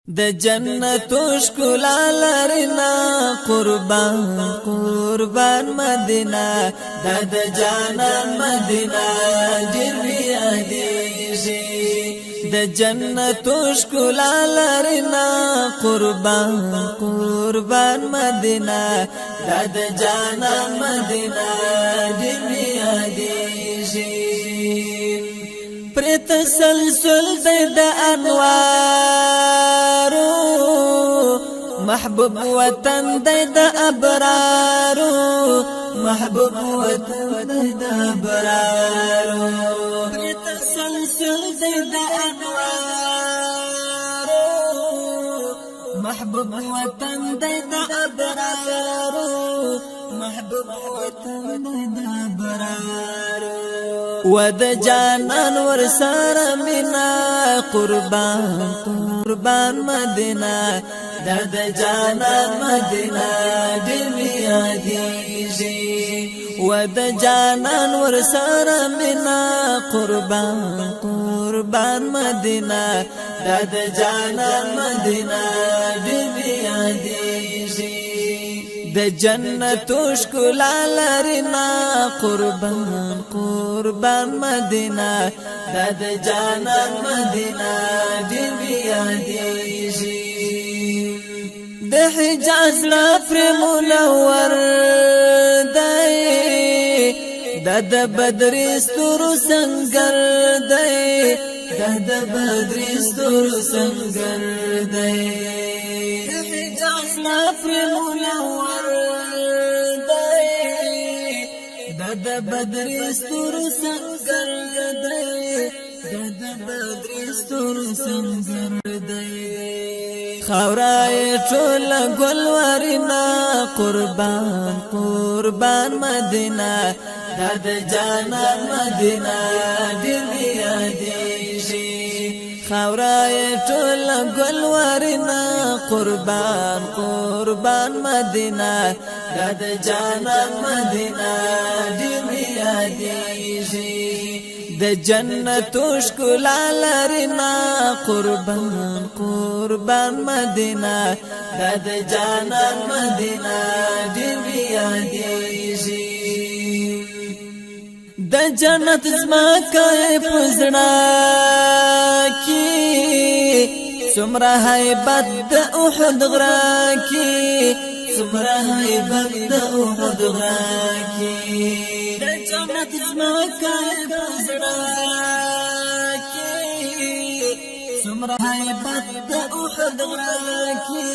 د جنت ښکلا لرنا قربان قربان مدینه د جانان مدینه ډیر یادېږي د جنت ښکلا لرنا قربان قربان مدینه د جانان مدینه ډیر یادېږي پر تسلسل د انوار محبوب وطن د ابرار محبوب وطن د ابرار پر تسلسل د انوار محبوب وطن د ابرار محبوب وطن د ابرار ود جانان ورسار منا قربان قربان مدینه د جانان مدینه ډیر یادېږي ود جانان ورسار منا قربان قربان مدینه د جانان مدینه ډیر یادېږي د جنت ښکلا لرنا قربان قربان مدینه د جانان مدینه ډیر یادېږي د حجاز لا پر منور دی د بدر ستورو سنگر دی د بدر ستورو سنگر دی د حجاز لا پر منور د بدر ستورو سنگر دی د بدر ستورو سنگر دی خاورای ټول ګلورنا قربان قربان مدینه د جانان مدینه ډیر یادېږي خاورای ټول ګلورنا قربان قربان مدینه د جانان مدینه ډیر یادېږي د جنت ښکلا لرنا قربان قربان مدینه د جانان مدینه ډیر یادېږي د جنت زمکه پزړه کی څومره هیبت د احد غره کی څومره هیبت د احد غره کی د جنت زمکه پزړه کی څومره هیبت د احد غره کی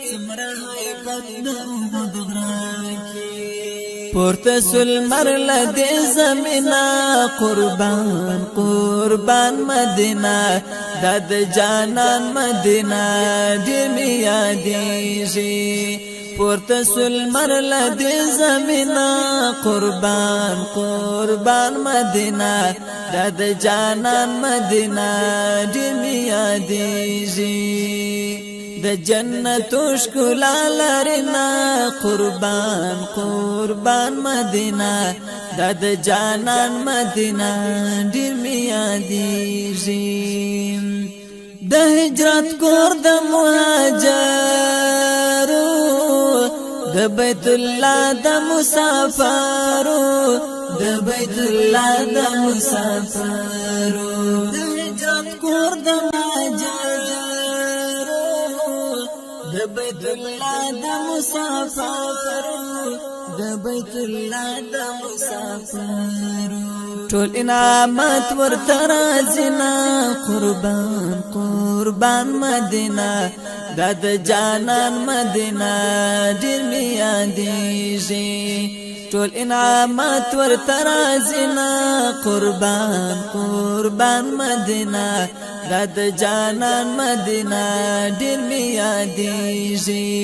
څومره هیبت د احد غره کی پورته سلمر لدی زمینا قربان قربان مدینه د جانان مدینه ډیر یادېږي پورته سلمر لدی زمینا قربان قربان مدینه د جانان مدینه ډیر یادېږي د جنت ښکلا لرنا قربان قربان مدینه د جانان مدینه ډیر یادېږي د هجرت کور د مهاجرو د بیت الله د مسافرو د بیت الله د مسافرو د هجرت کور د مهاجرو د بیت الله د مسافرو د بیت الله د مسافرو ټول انعامات ورته راځينا قربان قربان مدینه د جانان مدینه ډیر یادېږي ټول انعامات ورته راځينا قربان قربان مدینه د جانان مدینه ډیر یادېږي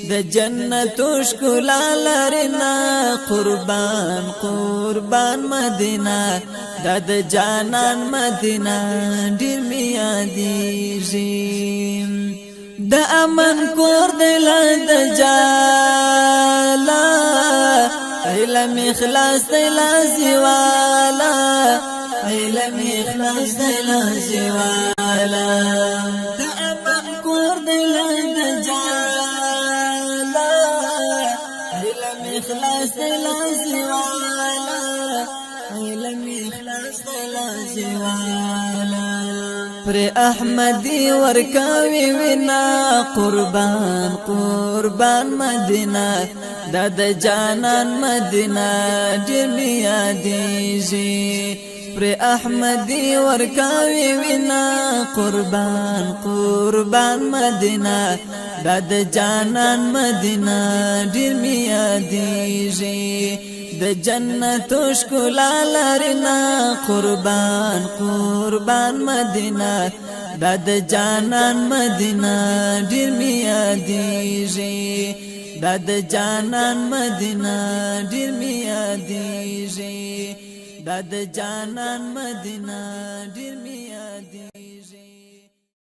د جنت ښکلا لرنا قربان قربان مدینه د جانان مدینه ډیر یادېږي د امن کور د لاند جالا علم اخلاص د لازوالا علم اخلاص د لازوالا د امن کور اخلاص لازم والا ایله می اخلاص لازم والا پر احمدی ورکاوی وینا قربان قربان مدینہ د جانان مدینہ ډیر می یادېږي پر احمدی ورکاوی وینا قربان قربان مدینہ د جانان مدینہ ډیر می یادېږي د جنت ښکلا لرنا قربان قربان مدینہ د جانان مدینہ ډیر می یادېږي د جانان مدینہ ډیر می یادېږي د جانان مدینہ ډیر می